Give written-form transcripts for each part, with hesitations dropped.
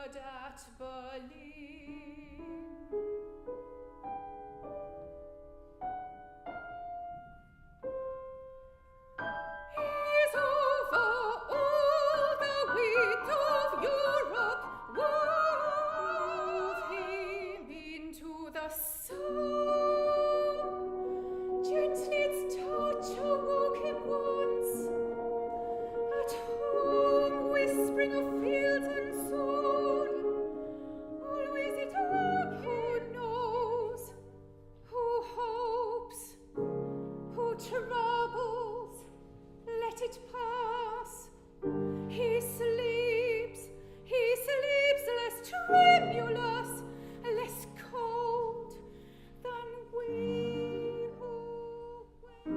God at Berlin. He's over all the width of Europe, wove him into the soul. Gently its touch awoke him once, at home whispering of fields unsown. Always it up who knows, who hopes, who troubles, let it pass. He sleeps less tremulous, less cold than we who wait.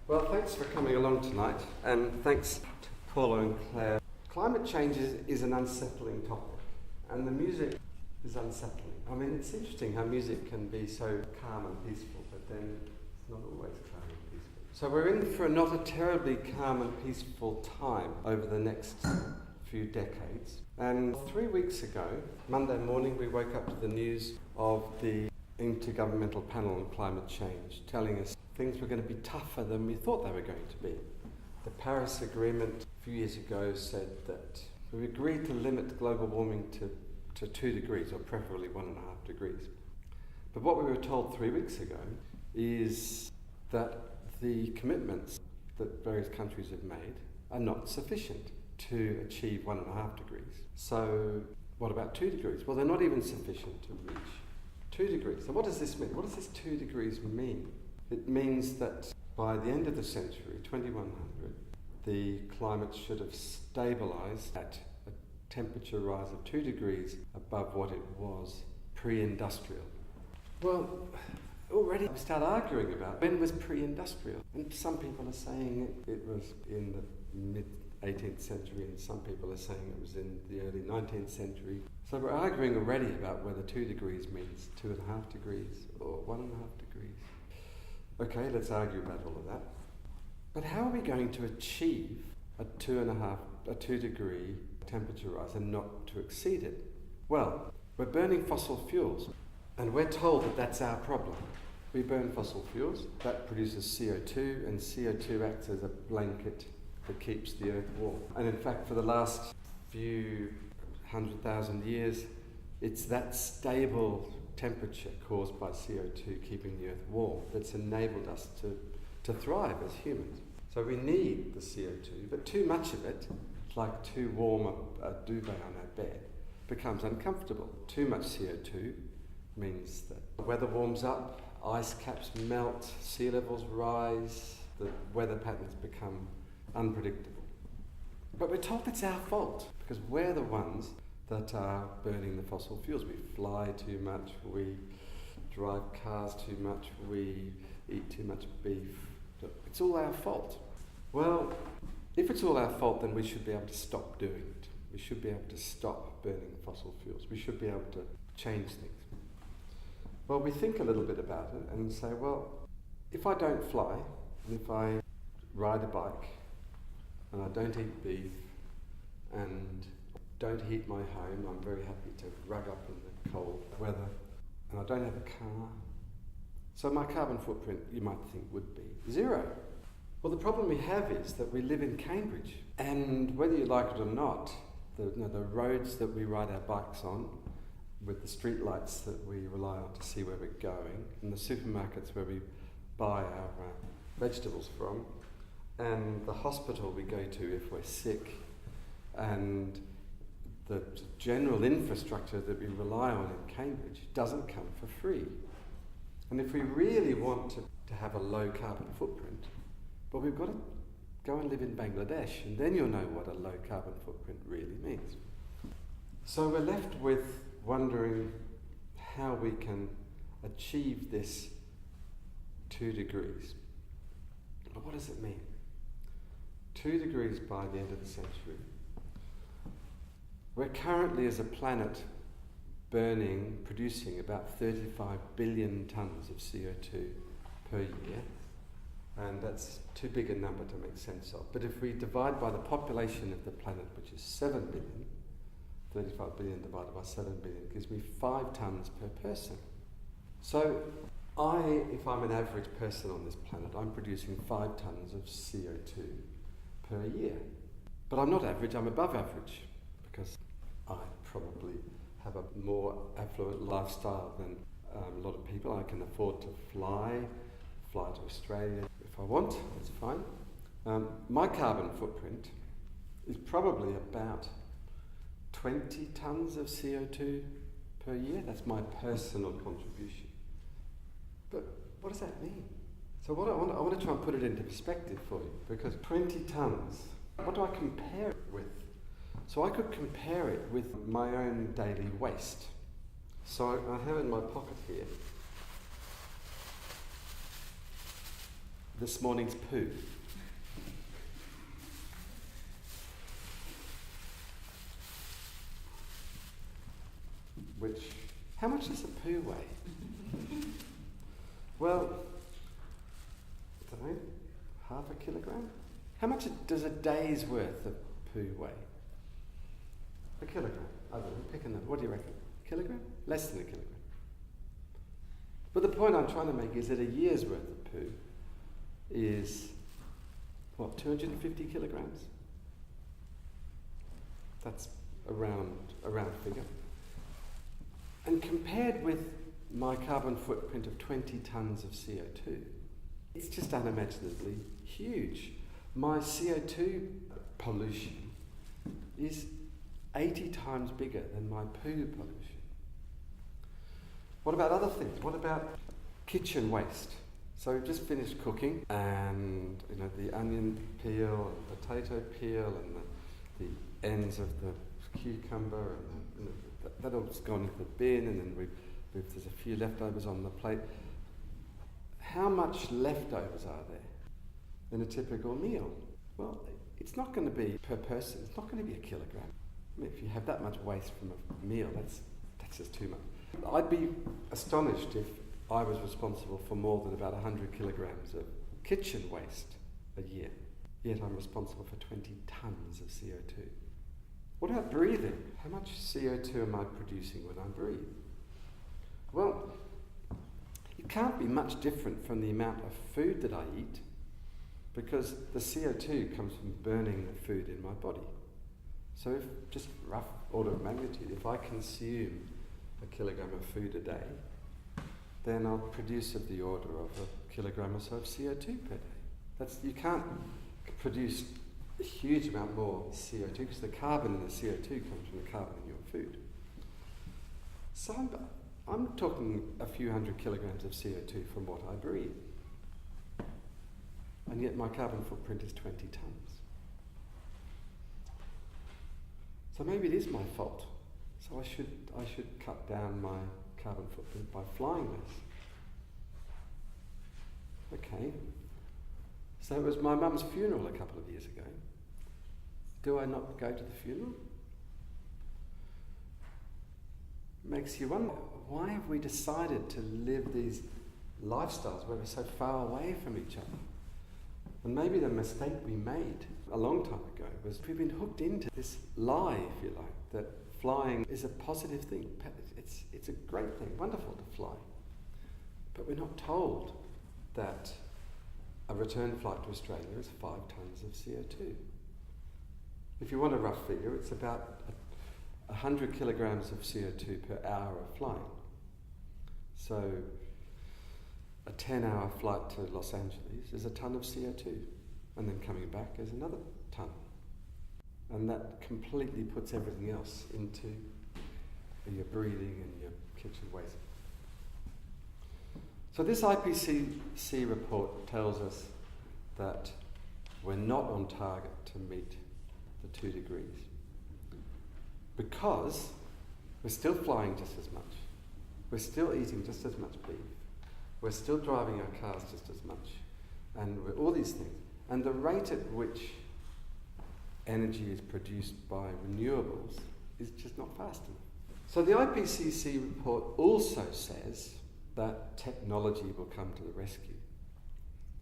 Well, thanks for coming along tonight, and thanks to Paula and Claire. Climate change is an unsettling topic, and the music is unsettling. I mean, it's interesting how music can be so calm and peaceful, but then it's not always calm and peaceful. So we're in for not a terribly calm and peaceful time over the next few decades. And 3 weeks ago, Monday morning, we woke up to the news of the Intergovernmental Panel on Climate Change telling us things were going to be tougher than we thought they were going to be. The Paris Agreement a few years ago said that we agreed to limit global warming to 2 degrees, or preferably 1.5 degrees. But what we were told 3 weeks ago is that the commitments that various countries have made are not sufficient to achieve 1.5 degrees. So what about 2 degrees? Well, they're not even sufficient to reach 2 degrees. So what does this mean? What does this 2 degrees mean? It means that by the end of the century, 2100, the climate should have stabilised at a temperature rise of 2 degrees above what it was pre-industrial. Well, already we start arguing about when was pre-industrial. And some people are saying it was in the mid-18th century, and some people are saying it was in the early 19th century. So we're arguing already about whether 2 degrees means 2.5 degrees or 1.5 degrees. Okay, let's argue about all of that. But how are we going to achieve a 2 degree temperature rise and not to exceed it? Well, we're burning fossil fuels, and we're told that that's our problem. We burn fossil fuels, that produces CO2, and CO2 acts as a blanket that keeps the earth warm. And in fact, for the last few 100,000 years, it's that stable temperature caused by CO2 keeping the earth warm that's enabled us to thrive as humans. So we need the CO2, but too much of it, like too warm a duvet on our bed, becomes uncomfortable. Too much CO2 means that the weather warms up, ice caps melt, sea levels rise, the weather patterns become unpredictable. But we're told it's our fault, because we're the ones that are burning the fossil fuels. We fly too much, we drive cars too much, we eat too much beef. It's all our fault. Well, if it's all our fault, then we should be able to stop doing it. We should be able to stop burning fossil fuels. We should be able to change things. Well, we think a little bit about it and say, well, if I don't fly, and if I ride a bike, and I don't eat beef, and don't heat my home, I'm very happy to rug up in the cold weather, and I don't have a car, so my carbon footprint, you might think, would be 0. Well, the problem we have is that we live in Cambridge, and whether you like it or not, the roads that we ride our bikes on, with the street lights that we rely on to see where we're going, and the supermarkets where we buy our vegetables from, and the hospital we go to if we're sick, and the general infrastructure that we rely on in Cambridge doesn't come for free. And if we really want to have a low carbon footprint, well, we've got to go and live in Bangladesh, and then you'll know what a low carbon footprint really means. So we're left with wondering how we can achieve this 2 degrees. But what does it mean? 2 degrees by the end of the century. We're currently, as a planet, producing about 35 billion tonnes of CO2 per year, and that's too big a number to make sense of. But if we divide by the population of the planet, which is 7 billion, 35 billion divided by 7 billion gives me 5 tonnes per person. So if I'm an average person on this planet, I'm producing 5 tonnes of CO2 per year. But I'm not average, I'm above average, because I probably have a more affluent lifestyle than a lot of people. I can afford to fly to Australia if I want, that's fine. My carbon footprint is probably about 20 tonnes of CO2 per year. That's my personal contribution. But what does that mean? So I want to try and put it into perspective for you, because 20 tonnes, what do I compare it with? So I could compare it with my own daily waste. So I have in my pocket here this morning's poo. How much does a poo weigh? Well, I don't know, half a kilogram? How much does a day's worth of poo weigh? A kilogram. I don't know, pick a number. What do you reckon? A kilogram? Less than a kilogram. But the point I'm trying to make is that a year's worth of poo is, 250 kilograms? That's a round figure. And compared with my carbon footprint of 20 tonnes of CO2, it's just unimaginably huge. My CO2 pollution is 80 times bigger than my poo pollution. What about other things? What about kitchen waste? So we've just finished cooking, and the onion peel and potato peel and the ends of the cucumber, and that all's gone into the bin, and then there's a few leftovers on the plate. How much leftovers are there in a typical meal? Well, it's not going to be per person. It's not going to be a kilogram. I mean, if you have that much waste from a meal, that's just too much. I'd be astonished if I was responsible for more than about 100 kilograms of kitchen waste a year, yet I'm responsible for 20 tonnes of CO2. What about breathing? How much CO2 am I producing when I breathe? Well, it can't be much different from the amount of food that I eat, because the CO2 comes from burning the food in my body. So if, just rough order of magnitude, if I consume a kilogram of food a day, then I'll produce of the order of a kilogram or so of CO2 per day. You can't produce a huge amount more CO2, because the carbon in the CO2 comes from the carbon in your food. So I'm talking a few hundred kilograms of CO2 from what I breathe. And yet my carbon footprint is 20 tonnes. So maybe it is my fault. So I should cut down my carbon footprint by flying less. Okay. So it was my mum's funeral a couple of years ago. Do I not go to the funeral? Makes you wonder, why have we decided to live these lifestyles where we're so far away from each other? And maybe the mistake we made a long time ago was we've been hooked into this lie, if you like, that flying is a positive thing. It's a great thing, wonderful to fly. But we're not told that a return flight to Australia is 5 tonnes of CO2. If you want a rough figure, it's about 100 kilograms of CO2 per hour of flying. So a 10-hour flight to Los Angeles is a tonne of CO2. and then coming back is another tonne. And that completely puts everything else into your breathing and your kitchen waste. So this IPCC report tells us that we're not on target to meet the 2 degrees because we're still flying just as much, we're still eating just as much beef, we're still driving our cars just as much, and all these things. And the rate at which energy is produced by renewables is just not fast enough. So the IPCC report also says that technology will come to the rescue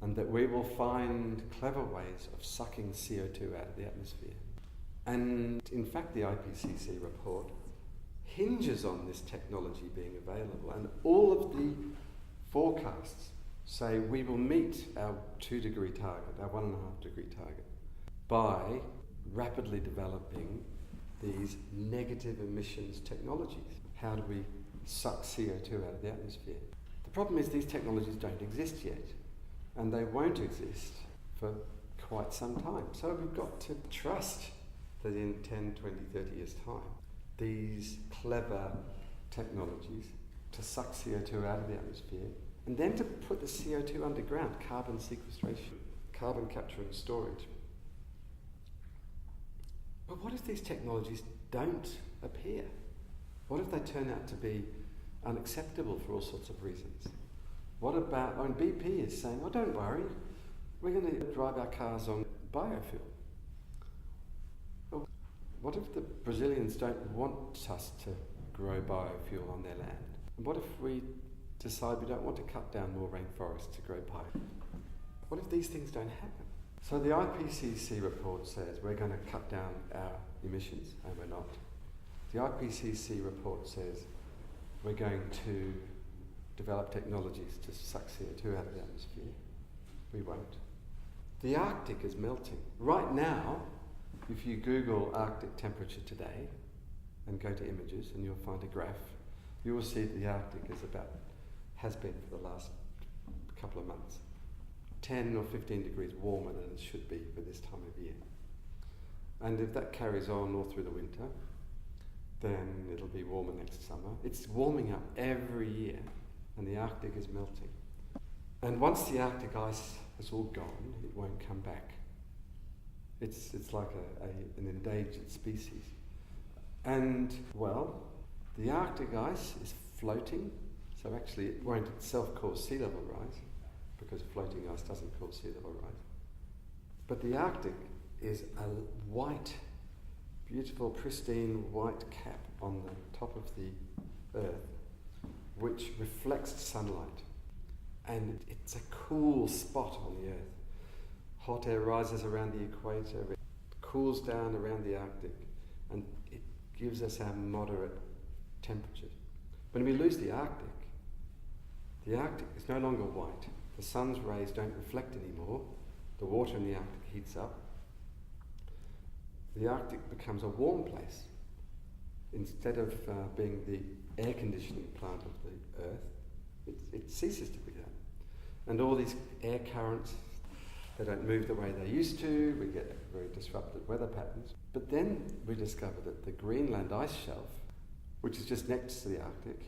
and that we will find clever ways of sucking CO2 out of the atmosphere. And in fact, the IPCC report hinges on this technology being available, and all of the forecasts say we will meet our 2 degree target, our 1.5 degree target, by rapidly developing these negative emissions technologies. How do we suck CO2 out of the atmosphere? The problem is these technologies don't exist yet, and they won't exist for quite some time. So we've got to trust that in 10, 20, 30 years' time, these clever technologies to suck CO2 out of the atmosphere, and then to put the CO2 underground, carbon sequestration, carbon capture and storage. But what if these technologies don't appear? What if they turn out to be unacceptable for all sorts of reasons? What about, BP is saying, oh, don't worry, we're going to drive our cars on biofuel. Well, what if the Brazilians don't want us to grow biofuel on their land? And what if we decide we don't want to cut down more rainforests to grow biofuel? What if these things don't happen? So the IPCC report says we're going to cut down our emissions, and we're not. The IPCC report says we're going to develop technologies to suck CO2 out of the atmosphere. We won't. The Arctic is melting. Right now, if you Google Arctic temperature today and go to images, and you'll find a graph, you will see that the Arctic has been for the last couple of months, 10 or 15 degrees warmer than it should be for this time of year. And if that carries on all through the winter, then it'll be warmer next summer. It's warming up every year, and the Arctic is melting. And once the Arctic ice is all gone, it won't come back. It's like an endangered species. And, well, the Arctic ice is floating, so actually it won't itself cause sea level rise, because floating ice doesn't cause sea level rise. But the Arctic is a white, beautiful, pristine white cap on the top of the Earth, which reflects sunlight. And it's a cool spot on the Earth. Hot air rises around the equator, it cools down around the Arctic, and it gives us our moderate temperatures. When we lose the Arctic is no longer white. The sun's rays don't reflect anymore. The water in the Arctic heats up. The Arctic becomes a warm place. Instead of being the air conditioning plant of the Earth, it ceases to be that. And all these air currents, they don't move the way they used to. We get very disrupted weather patterns. But then we discover that the Greenland ice shelf, which is just next to the Arctic,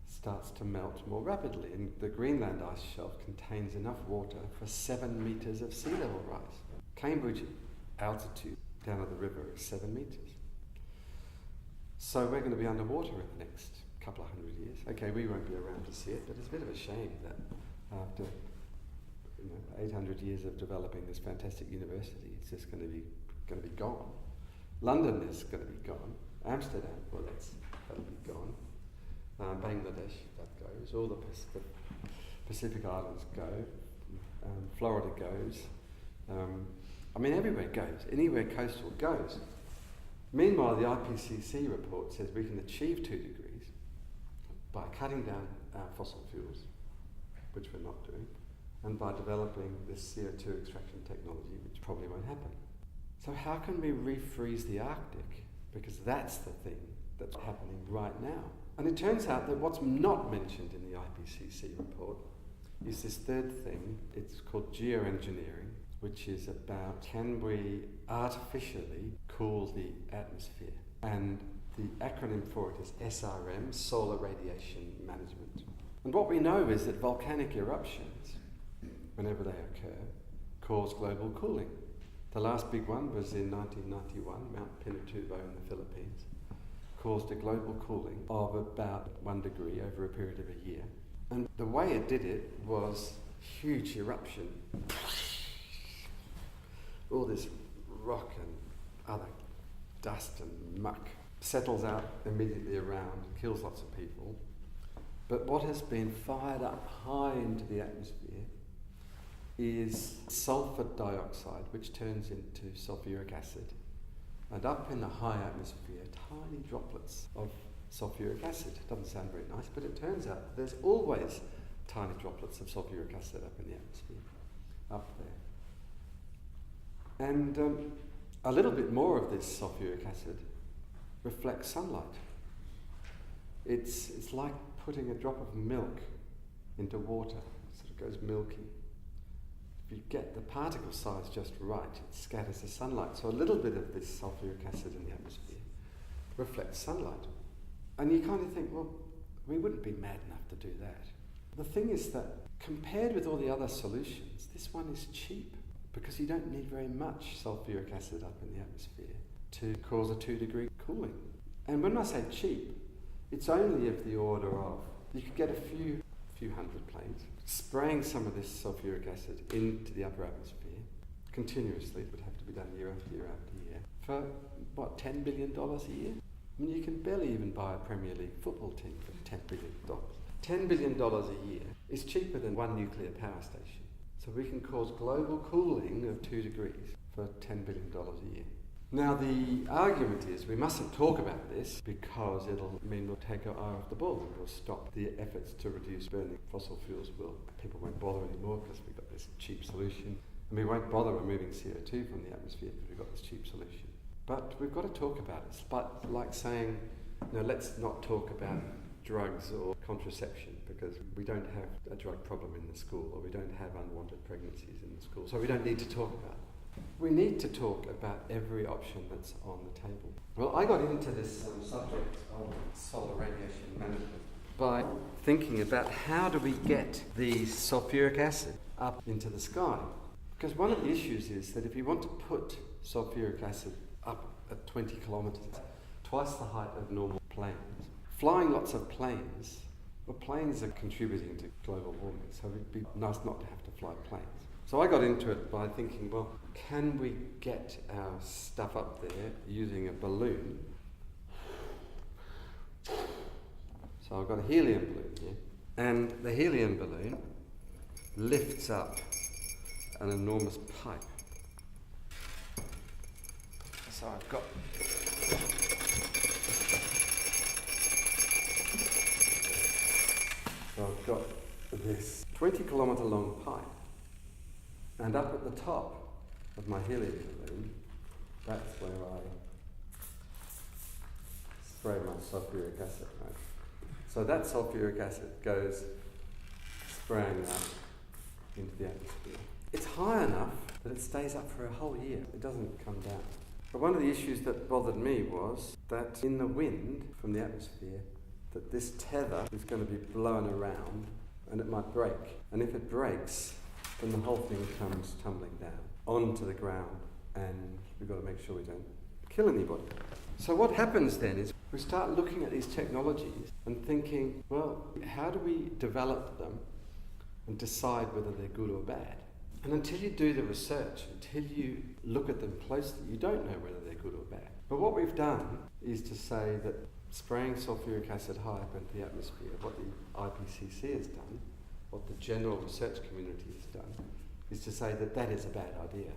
starts to melt more rapidly, and the Greenland ice shelf contains enough water for 7 metres of sea level rise. Cambridge altitude down at the river is 7 metres. So we're going to be underwater in the next couple of 100 years. Okay, we won't be around to see it, but it's a bit of a shame that after 800 years of developing this fantastic university, it's just going to be gone. London is going to be gone. Amsterdam, well, that'll be gone. Bangladesh, that goes. All the Pacific Islands go. Florida goes. Everywhere goes. Anywhere coastal goes. Meanwhile, the IPCC report says we can achieve 2 degrees by cutting down our fossil fuels, which we're not doing, and by developing this CO2 extraction technology, which probably won't happen. So how can we refreeze the Arctic? Because that's the thing that's happening right now. And it turns out that what's not mentioned in the IPCC report is this third thing. It's called geoengineering, which is about can we artificially cool the atmosphere? And the acronym for it is SRM, Solar Radiation Management. And what we know is that volcanic eruptions, whenever they occur, cause global cooling. The last big one was in 1991, Mount Pinatubo in the Philippines, caused a global cooling of about 1 degree over a period of a year. And the way it did it was huge eruption. All this rock and other dust and muck settles out immediately around, kills lots of people. But what has been fired up high into the atmosphere is sulfur dioxide, which turns into sulfuric acid. And up in the high atmosphere, tiny droplets of sulfuric acid. It doesn't sound very nice, but it turns out that there's always tiny droplets of sulfuric acid up in the atmosphere, up there. And a little bit more of this sulfuric acid reflects sunlight. It's like putting a drop of milk into water. It sort of goes milky. If you get the particle size just right, it scatters the sunlight. So a little bit of this sulfuric acid in the atmosphere reflects sunlight. And you kind of think, well, we wouldn't be mad enough to do that. The thing is that compared with all the other solutions, this one is cheap because you don't need very much sulfuric acid up in the atmosphere to cause a 2-degree cooling. And when I say cheap, it's only of the order of, you could get a few hundred planes spraying some of this sulfuric acid into the upper atmosphere continuously. It would have to be done year after year after year for, what, $10 billion a year? I mean, you can barely even buy a Premier League football team for $10 billion. $10 billion a year is cheaper than one nuclear power station. So we can cause global cooling of 2 degrees for $10 billion a year. Now, the argument is we mustn't talk about this because it'll mean we'll take our eye off the ball and we'll stop the efforts to reduce burning fossil fuels. People won't bother anymore because we've got this cheap solution. And we won't bother removing CO2 from the atmosphere because we've got this cheap solution. But we've got to talk about it. It's like saying, let's not talk about drugs or contraception because we don't have a drug problem in the school, or we don't have unwanted pregnancies in the school, so we don't need to talk about it. We need to talk about every option that's on the table. Well, I got into this subject of solar radiation management by thinking about how do we get the sulfuric acid up into the sky. Because one of the issues is that if you want to put sulfuric acid up at 20 kilometres, twice the height of normal planes, flying lots of planes, well, planes are contributing to global warming, so it'd be nice not to have to fly planes. So I got into it by thinking, well, can we get our stuff up there using a balloon? So I've got a helium balloon here, and the helium balloon lifts up an enormous pipe. So I've got this 20-kilometre long pipe. And up at the top of my helium balloon, that's where I spray my sulfuric acid, right? So that sulfuric acid goes spraying up into the atmosphere. It's high enough that it stays up for a whole year. It doesn't come down. But one of the issues that bothered me was that in the wind from the atmosphere, that this tether is going to be blown around and it might break. And if it breaks, then the whole thing comes tumbling down onto the ground, and we've got to make sure we don't kill anybody. So what happens then is we start looking at these technologies and thinking, well, how do we develop them and decide whether they're good or bad? And until you do the research, until you look at them closely, you don't know whether they're good or bad. But what we've done is to say that spraying sulfuric acid high up into the atmosphere, what the IPCC has done, what the general research community has done, is to say that that is a bad idea.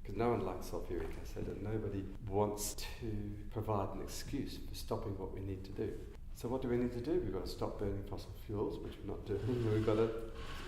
Because no one likes sulfuric acid and nobody wants to provide an excuse for stopping what we need to do. So what do we need to do? We've got to stop burning fossil fuels, which we're not doing. We've got to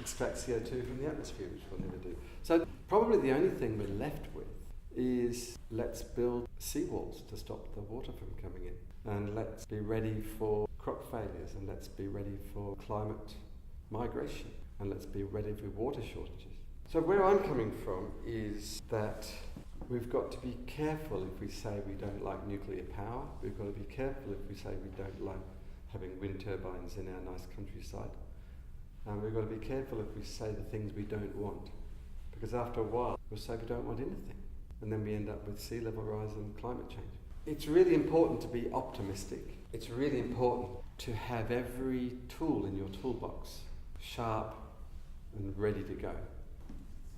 extract CO2 from the atmosphere, which we'll never do. So probably the only thing we're left with is let's build seawalls to stop the water from coming in. And let's be ready for crop failures, and let's be ready for climate migration, and let's be ready for water shortages. So where I'm coming from is that we've got to be careful if we say we don't like nuclear power. We've got to be careful if we say we don't like having wind turbines in our nice countryside. And we've got to be careful if we say the things we don't want. Because after a while, we'll say we don't want anything. And then we end up with sea level rise and climate change. It's really important to be optimistic. It's really important to have every tool in your toolbox sharp and ready to go.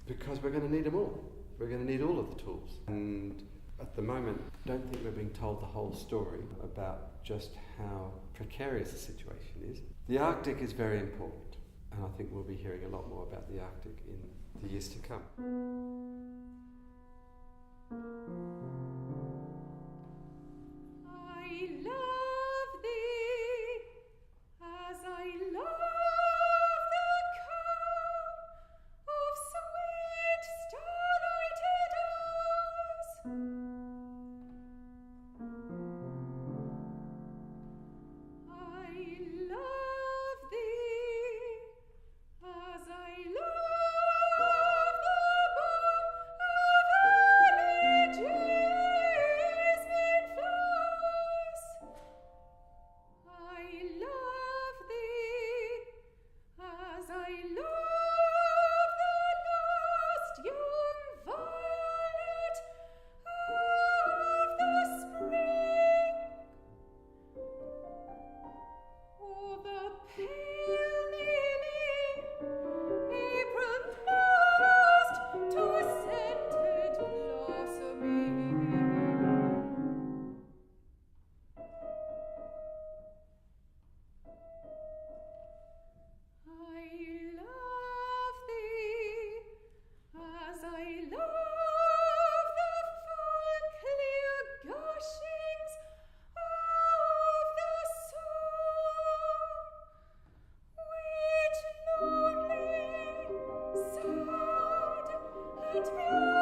Because we're going to need them all. We're going to need all of the tools. And at the moment, I don't think we're being told the whole story about just how precarious the situation is. The Arctic is very important, and I think we'll be hearing a lot more about the Arctic in the years to come. I love thee as I love the calm of sweet starlighted hours. I love thee as I love the balm of early jasmine flowers. I love thee as I love the last young violet of the spring, or the pale lily, April nosed to scented blossoming. I love thee as I love the full clear gushings of the song, which lonely, sad, and pure